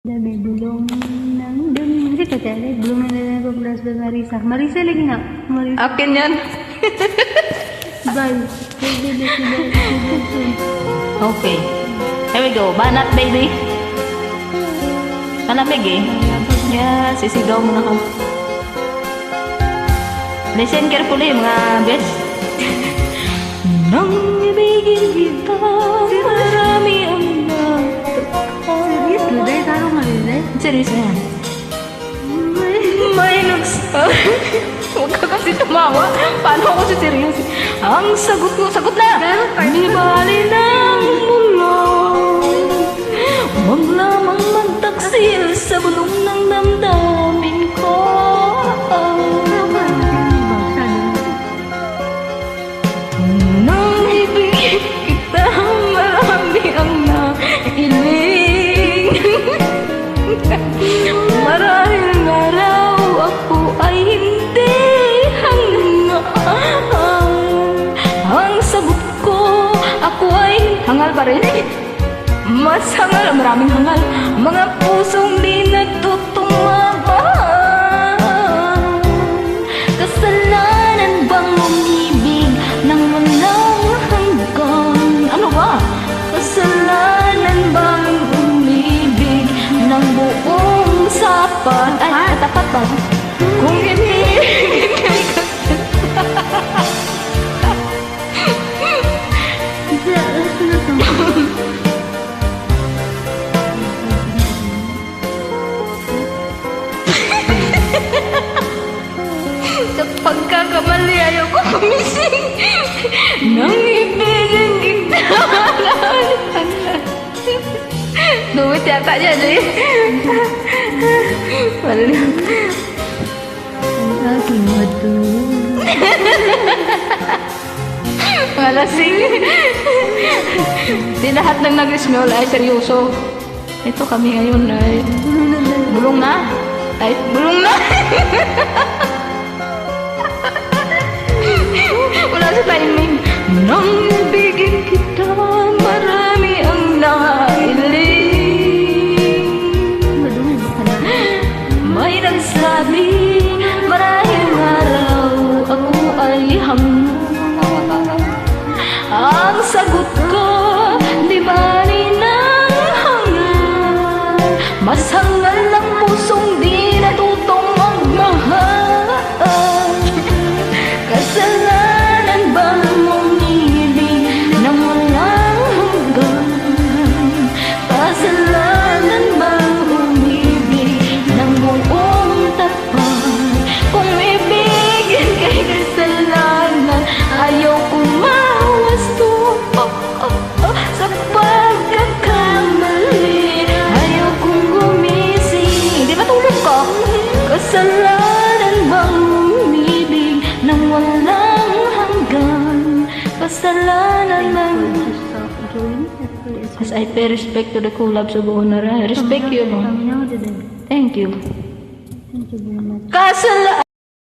May bulong ng dun. Kasi katali, bulong na lang ako plus ba Marisa. Marisa lagi nga. Marisa. Akin yan. Bye. Okay. Here we go. Banat, baby. Malamig eh. Yeah, sisigaw mo na ka. Listen carefully, mga bes. Nang ibigin kita, marami ang Serious, Luday? Taro nga, Luday? serious na yan. May nagsabi. Huwag ka kasi tumawa. Paano ako si serious? Ang sagot mo, sagot na! Di bali ng mulo. Huwag lamang magtaksil sa bulong ng damdamin ko. Nang ibigin kita, marami ang nailing. Marahil nga raw ako ay hindi hangal. Ang sagot ko, ako ay hangal pa rin. Mas hangal, maraming hangal. Mga pusong di nagtutumabang. Kasalanan bang umibig nang walang hanggan? Ano ba? Kasalanan bang umibig ng buong sapat? Ay, tapat ba? Kung ibigin kay sa pagkakamali ayaw ko kumising. Nang ibigin kita, duwit yata dyan eh. Wala. Ang aking madu. Malasing. Di lahat ng nag-smell ay seryoso. Ito kami ngayon ay bulong na. Ay, bulong na. Wala sa timing. Nang ibigin kita, marami ang nailing. Madumi ba ka na? May nagsabi, marahil araw ako ay hangal. Ang sagot ko, di bali ng hangal. Mas hangal ang pusong di natutong magmahal. Kasalanan bang umibig nang walang hanggan? Kasalanan bang umibig ng buong tapat? Kung ibigin kay kasalanan, ayaw kumawasto sa pagkakamali. Ayaw kong gumising. Di ba tulog ka? Kasalanan bang umibig nang walang hanggan? Kasalanan bang... As I pay respect to the collab sa buong nara. Respect you, no? Kami na ako, Luday. Thank you. Thank you very much. Kasalanan...